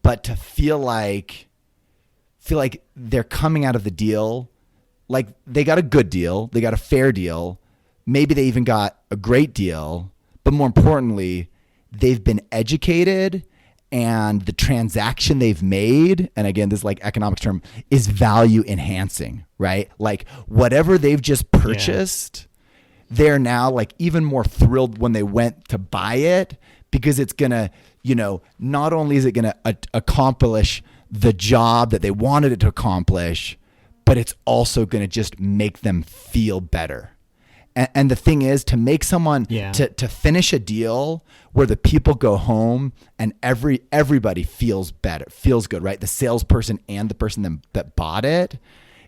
but to feel like they're coming out of the deal like they got a good deal, they got a fair deal, maybe they even got a great deal, but more importantly, they've been educated, and the transaction they've made, and again, this is like economics term, is value enhancing, right? Like, whatever they've just purchased, they're now like even more thrilled when they went to buy it, because it's gonna, not only is it gonna accomplish the job that they wanted it to accomplish, but it's also gonna just make them feel better. And the thing is, to make someone to finish a deal where the people go home and everybody feels better, feels good, right? The salesperson and the person that bought it.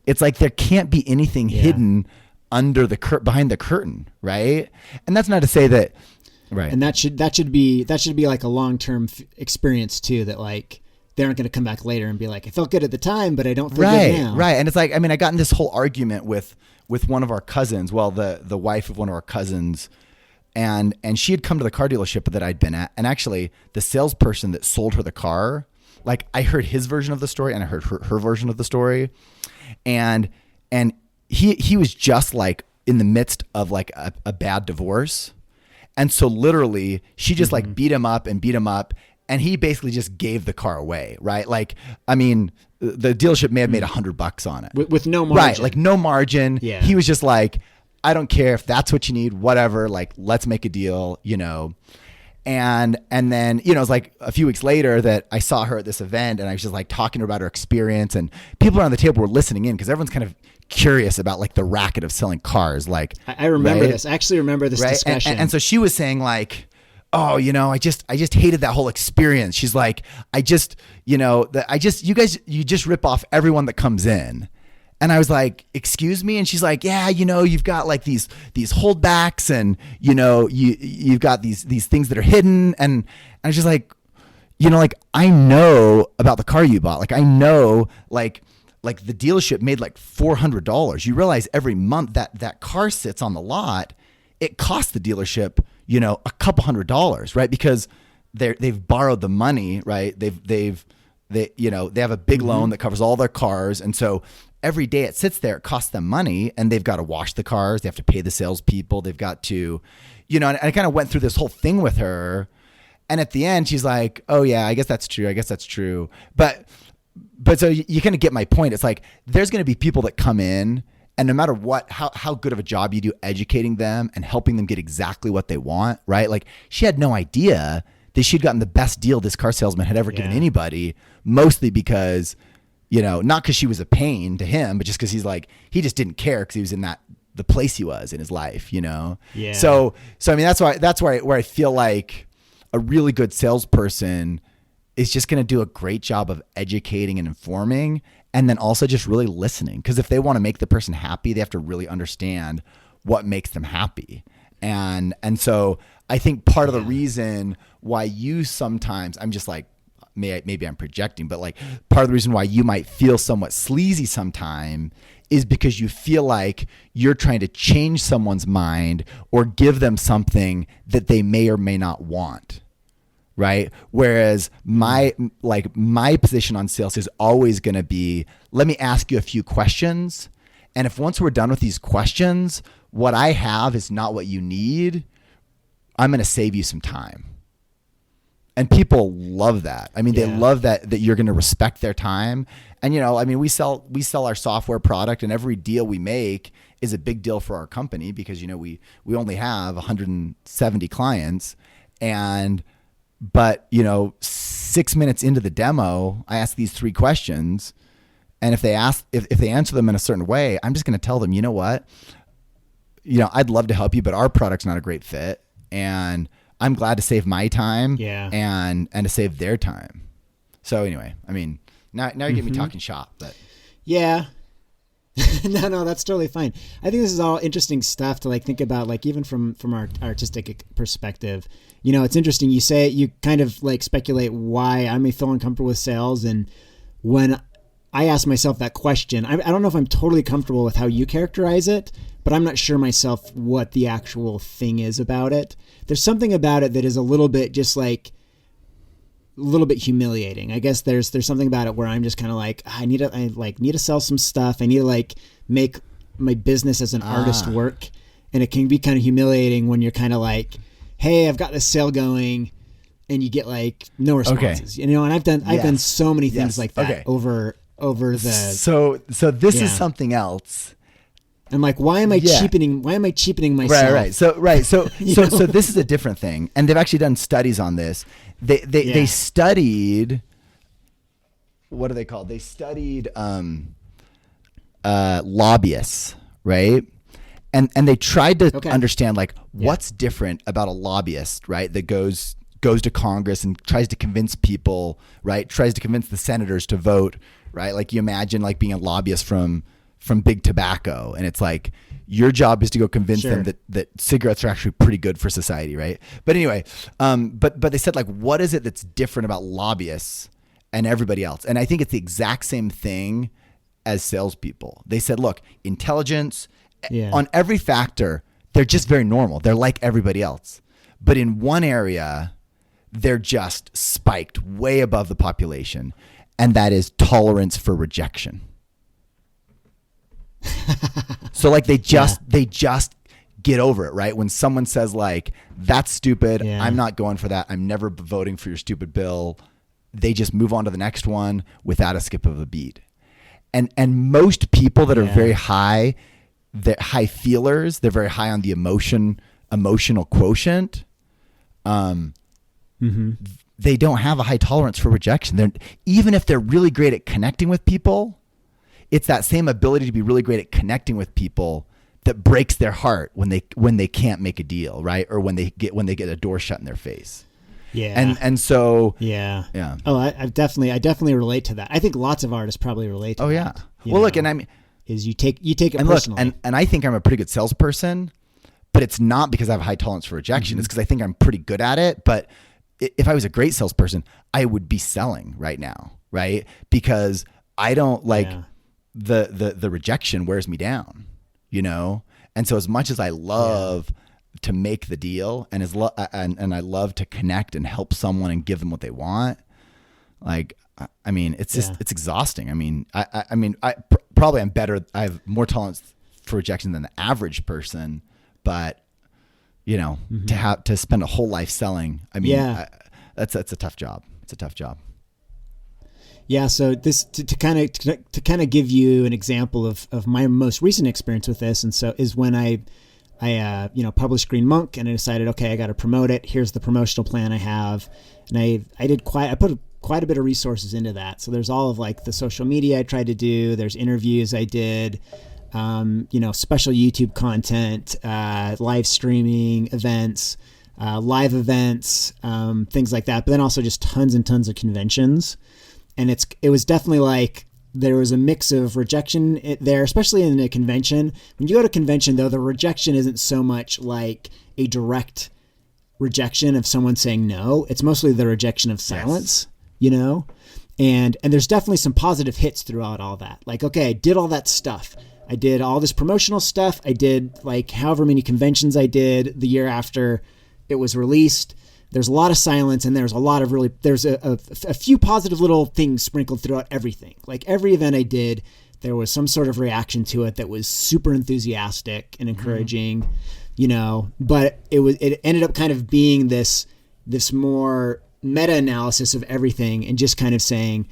It's like there can't be anything hidden under the behind the curtain, right? And that's not to say that, right? And that should be like a long-term experience too. That like they aren't going to come back later and be like, I felt good at the time, but I don't feel good now. Right. And it's like, I mean, I got in this whole argument with one of our cousins, well, the wife of one of our cousins, and she had come to the car dealership that I'd been at, and actually the salesperson that sold her the car, like I heard his version of the story and I heard her version of the story, and he was just like in the midst of like a bad divorce, and so literally she just like beat him up, and he basically just gave the car away, right? Like, I mean, the dealership may have made $100 on it. With no margin. Right, like no margin. Yeah. He was just like, I don't care if that's what you need, whatever, like, let's make a deal, And then, it was like a few weeks later that I saw her at this event, and I was just like talking to her about her experience, and people around the table were listening in because everyone's kind of curious about like the racket of selling cars. Like, I remember this. I actually remember this discussion. And so she was saying like, oh, I just hated that whole experience. She's like, you just rip off everyone that comes in. And I was like, excuse me? And she's like, yeah, you've got like these holdbacks, and, you've got these things that are hidden. And I was just like, I know about the car you bought. Like, I know like the dealership made like $400. You realize every month that car sits on the lot, it costs the dealership, a couple $100, right? Because they've borrowed the money, right? They've They have a big loan that covers all their cars. And so every day it sits there, it costs them money, and they've got to wash the cars. They have to pay the salespeople. They've got to, and I kind of went through this whole thing with her. And at the end, she's like, oh yeah, I guess that's true. But so you kind of get my point. It's like, there's going to be people that come in, and no matter what, how good of a job you do educating them and helping them get exactly what they want, right? Like, she had no idea that she'd gotten the best deal this car salesman had ever given anybody, mostly because, not because she was a pain to him, but just because he just didn't care because he was in the place he was in his life, Yeah. So I mean, that's where I feel like a really good salesperson is just going to do a great job of educating and informing, and then also just really listening. Because if they want to make the person happy, they have to really understand what makes them happy. And so I think part of the reason why you sometimes, I'm just like, maybe I'm projecting, but like, part of the reason why you might feel somewhat sleazy sometime is because you feel like you're trying to change someone's mind or give them something that they may or may not want. Right. Whereas my position on sales is always going to be, let me ask you a few questions. And if once we're done with these questions, what I have is not what you need, I'm going to save you some time. And people love that. I mean, they love that you're going to respect their time. And, we sell our software product, and every deal we make is a big deal for our company because, we only have 170 clients. But 6 minutes into the demo, I ask these 3 questions. And if they answer them in a certain way, I'm just going to tell them, you know what, I'd love to help you, but our product's not a great fit. And I'm glad to save my time and to save their time. So anyway, I mean, now you get me talking shop, but yeah. No, that's totally fine. I think this is all interesting stuff to think about, even from our artistic perspective. It's interesting. You kind of speculate why I may feel uncomfortable with sales. And when I ask myself that question, I don't know if I'm totally comfortable with how you characterize it, but I'm not sure myself what the actual thing is about it. There's something about it that is a little bit humiliating. I guess there's something about it where I'm just kind of I need to sell some stuff. I need to make my business as an artist work. And it can be kind of humiliating when you're kind of hey, I've got this sale going, and you get no responses. And I've done so many things like that over the. So this is something else. I'm why am I cheapening myself? Right. So this is a different thing. And they've actually done studies on this. They studied, what are they called? They studied lobbyists, right? And they tried to understand what's different about a lobbyist, right? That goes to Congress and tries to convince people, right? Tries to convince the senators to vote, right? You imagine being a lobbyist from big tobacco, and it's your job is to go convince them that cigarettes are actually pretty good for society, right? But anyway, but they said what is it that's different about lobbyists and everybody else? And I think it's the exact same thing as salespeople. They said, look, intelligence on every factor, they're just very normal. They're like everybody else, but in one area, they're just spiked way above the population, and that is tolerance for rejection. So they just get over it, right? When someone says that's stupid, I'm not going for that, I'm never voting for your stupid bill, they just move on to the next one without a skip of a beat. And most people that are very high, they're high feelers, they're very high on the emotional quotient. They don't have a high tolerance for rejection. Even if they're really great at connecting with people, it's that same ability to be really great at connecting with people that breaks their heart when they can't make a deal, right? Or when they get a door shut in their face. Yeah. And so yeah. Oh, I definitely relate to that. I think lots of artists probably relate to that. Oh yeah. Well, look, and I mean, is you take it and personally. Look, and I think I'm a pretty good salesperson, but it's not because I have a high tolerance for rejection. It's because I think I'm pretty good at it. But if I was a great salesperson, I would be selling right now, right? Because I don't the rejection wears me down, And so as much as I love to make the deal and I love to connect and help someone and give them what they want, Like, I mean, it's just, it's exhausting. I mean, probably I'm better. I have more tolerance for rejection than the average person, but you know, to spend a whole life selling, I mean, that's a tough job. It's a tough job. Yeah. So this, to kind of give you an example of my most recent experience with this. And so is when I published Green Monk, and I decided, okay, I got to promote it. Here's the promotional plan I have. And I put quite a bit of resources into that. So there's all of like the social media I tried to do. There's interviews I did, special YouTube content, live streaming events, live events, things like that. But then also just tons and tons of conventions. And it was definitely like there was a mix of rejection there, especially in a convention. When you go to a convention, though, the rejection isn't so much like a direct rejection of someone saying no. It's mostly the rejection of silence, and there's definitely some positive hits throughout all that. Like, okay, I did all that stuff. I did all this promotional stuff. I did like however many conventions I did the year after it was released. There's a lot of silence, and there's a lot of there's a few positive little things sprinkled throughout everything. Like every event I did, there was some sort of reaction to it that was super enthusiastic and encouraging, but it ended up kind of being this more meta-analysis of everything, and just kind of saying,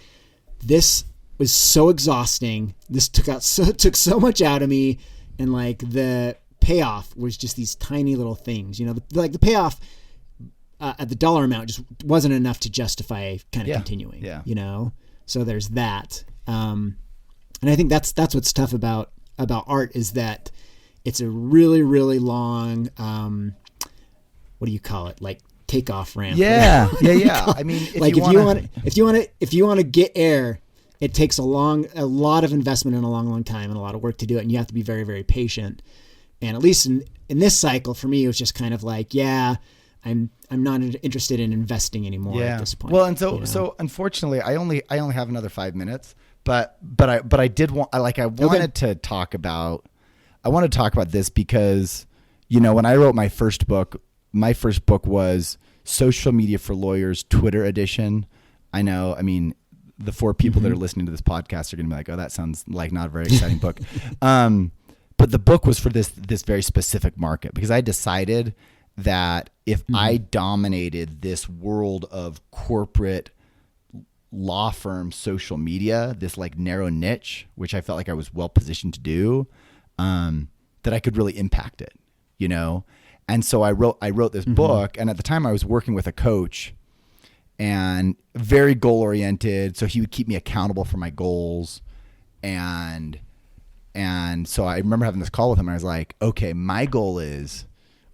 this was so exhausting. This took so much out of me. And like the payoff was just these tiny little things, like the payoff, at the dollar amount just wasn't enough to justify kind of continuing, So there's that. And I think that's what's tough about art, is that it's a really, really long, what do you call it? Like takeoff ramp. Yeah. I mean, if you want to get air, it takes a lot of investment and a long, long time and a lot of work to do it. And you have to be very, very patient. And at least in this cycle for me, it was just kind of like, I'm not interested in investing anymore at this point. Well, and so unfortunately, I only have another 5 minutes, but I did want, I wanted to talk about this because, when I wrote my first book was Social Media for Lawyers, Twitter edition. I know, I mean, the 4 people that are listening to this podcast are going to be like, oh, that sounds like not a very exciting book. But the book was for this very specific market, because I decided that if I dominated this world of corporate law firm social media, this like narrow niche, which I felt like I was well positioned to do, that I could really impact it, And so I wrote this book, and at the time I was working with a coach, and very goal oriented. So he would keep me accountable for my goals. And so I remember having this call with him, and I was like, okay, my goal is,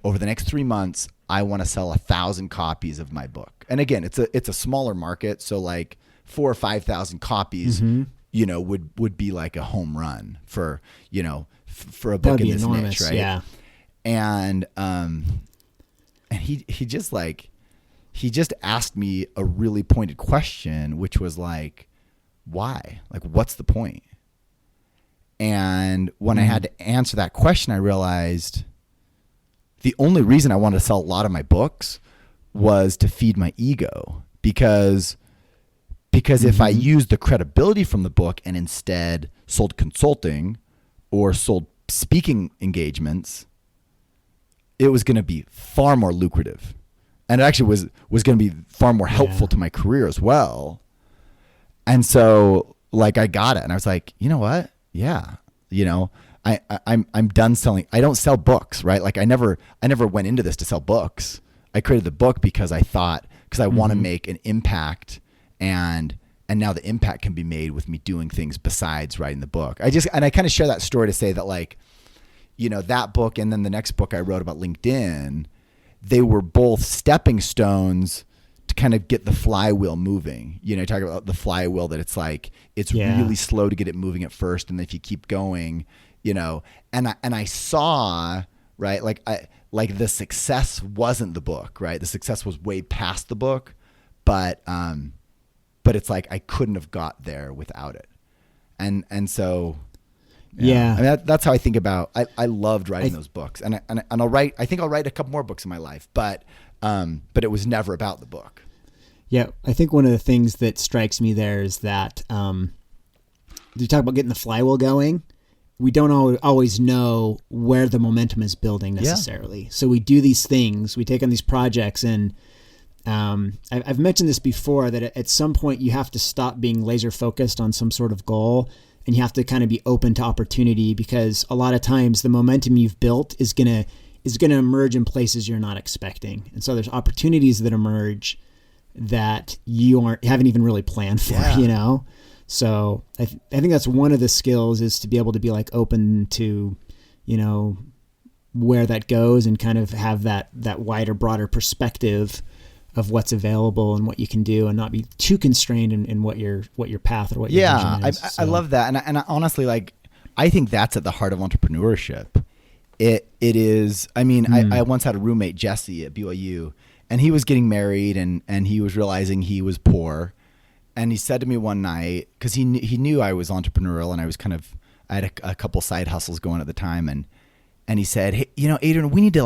over the next 3 months, I want to sell 1,000 copies of my book. And again, it's a smaller market. So like 4,000 or 5,000 copies, would be like a home run for a book in this niche. Right. Yeah. And he just asked me a really pointed question, which was like, why? Like, what's the point? And when I had to answer that question, I realized the only reason I wanted to sell a lot of my books was to feed my ego, because if I used the credibility from the book and instead sold consulting or sold speaking engagements, it was going to be far more lucrative, and it actually was going to be far more helpful to my career as well. And so like I got it, and I was like, you know what? Yeah, I'm done selling. I don't sell books, right? Like I never went into this to sell books. I created the book because I want to make an impact, and now the impact can be made with me doing things besides writing the book. I kind of share that story to say that, like, that book and then the next book I wrote about LinkedIn, they were both stepping stones to kind of get the flywheel moving. Talk about the flywheel, that it's like, it's really slow to get it moving at first. And if you keep going, and I saw, right, like the success wasn't the book, right? The success was way past the book, but it's like, I couldn't have got there without it. And so, yeah. I mean, that's how I think about, I loved writing those books, and I think I'll write a couple more books in my life, but it was never about the book. Yeah, I think one of the things that strikes me there is that you talk about getting the flywheel going. We don't always know where the momentum is building necessarily. Yeah. So we do these things, we take on these projects, and I've mentioned this before, that at some point you have to stop being laser focused on some sort of goal, and you have to kind of be open to opportunity, because a lot of times the momentum you've built is gonna emerge in places you're not expecting. And so there's opportunities that emerge that you haven't even really planned for, So I think that's one of the skills, is to be able to be like open to, where that goes, and kind of have that wider, broader perspective of what's available and what you can do, and not be too constrained in what your path or what your vision is. I love that. And I honestly, like, I think that's at the heart of entrepreneurship. It is, I once had a roommate, Jesse, at BYU, and he was getting married, and he was realizing he was poor. And he said to me one night, because he knew I was entrepreneurial, and I had a couple side hustles going at the time. And he said, hey, Adrian, we need to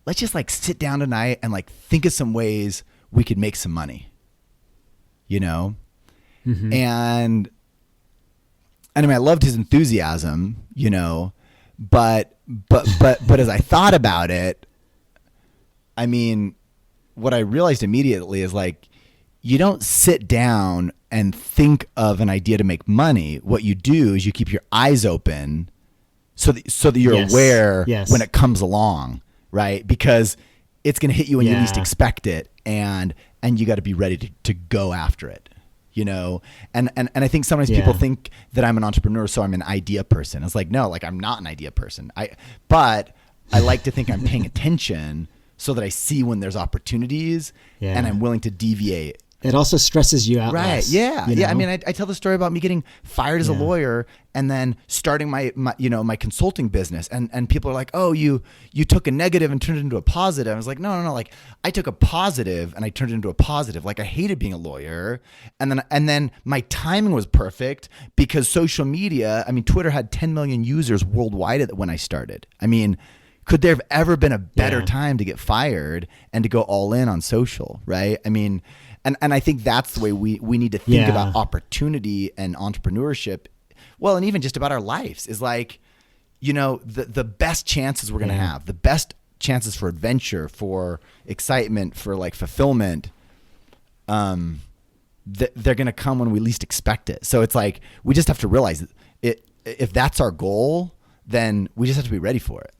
let's just sit down tonight and think of some ways we could make some money, Mm-hmm. And I loved his enthusiasm, but as I thought about it, what I realized immediately is you don't sit down and think of an idea to make money. What you do is you keep your eyes open so that you're aware when it comes along, right? Because it's going to hit you when you least expect it, and you got to be ready to go after it, And I think sometimes people think that I'm an entrepreneur, so I'm an idea person. It's no, I'm not an idea person. But I like to think I'm paying attention so that I see when there's opportunities, and I'm willing to deviate. It also stresses you out. Right. Less, yeah. Yeah. I tell the story about me getting fired as a lawyer, and then starting my consulting business, and people are like, oh, you took a negative and turned it into a positive. I was like, no. I took a positive and I turned it into a positive. I hated being a lawyer. And then my timing was perfect, because social media, Twitter had 10 million users worldwide when I started. Could there have ever been a better time to get fired and to go all in on social, right? And I think that's the way we need to think about opportunity and entrepreneurship. Well, and even just about our lives is the best chances we're going to have, the best chances for adventure, for excitement, for fulfillment, they're going to come when we least expect it. So it's we just have to realize it. If that's our goal, then we just have to be ready for it.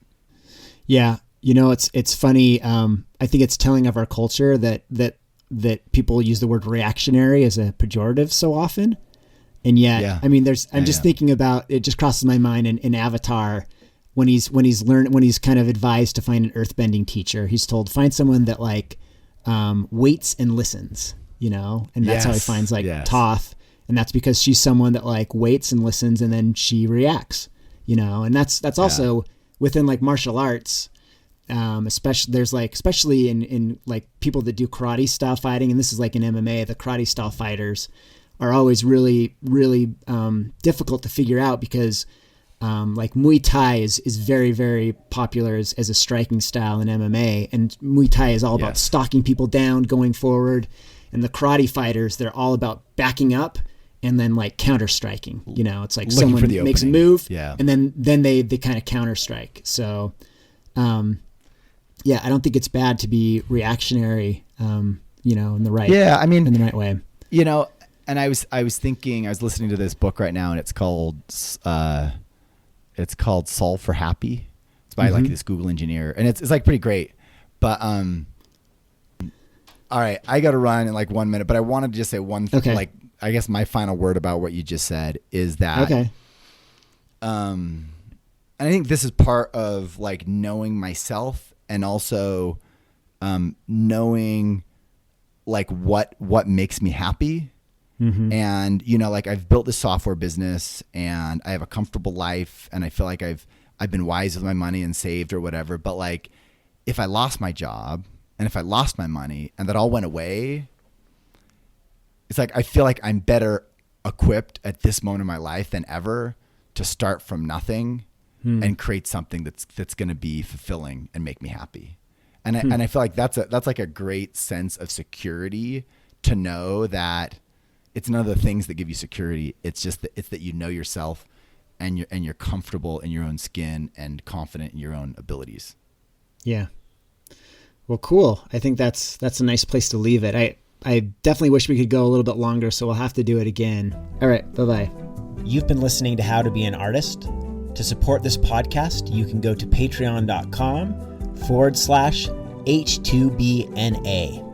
Yeah. It's funny. I think it's telling of our culture that people use the word reactionary as a pejorative so often. And yet, I'm just thinking about, it just crosses my mind in Avatar, when he's kind of advised to find an earthbending teacher, he's told, find someone that waits and listens, and that's how he finds Toph. And that's because she's someone that waits and listens, and then she reacts, and that's also within martial arts. Especially in people that do karate style fighting, and this is in MMA, the karate style fighters are always really, really difficult to figure out, because Muay Thai is very, very popular as a striking style in MMA, and Muay Thai is all about stalking people down, going forward, and the karate fighters, they're all about backing up and then counter striking. It's someone makes a move, and then they kind of counter strike. So I don't think it's bad to be reactionary, in the right, in the right way. And I was thinking, I was listening to this book right now, and it's called Solve for Happy. It's by this Google engineer, and it's pretty great. But all right, I got to run in 1 minute, but I wanted to just say one thing. Okay. I guess my final word about what you just said is that. Okay. And I think this is part of knowing myself, and also knowing what makes me happy. Mm-hmm. And I've built this software business, and I have a comfortable life, and I feel like I've been wise with my money and saved or whatever. But if I lost my job, and if I lost my money, and that all went away, it's I feel like I'm better equipped at this moment in my life than ever to start from nothing and create something that's going to be fulfilling and make me happy. And I feel like that's a great sense of security to know that it's none of the things that give you security. It's just that it's that you know yourself and you're comfortable in your own skin and confident in your own abilities. Yeah. Well, cool. I think that's a nice place to leave it. I definitely wish we could go a little bit longer, so we'll have to do it again. All right. Bye-bye. You've been listening to How to Be an Artist. To support this podcast, you can go to patreon.com/H2BNA.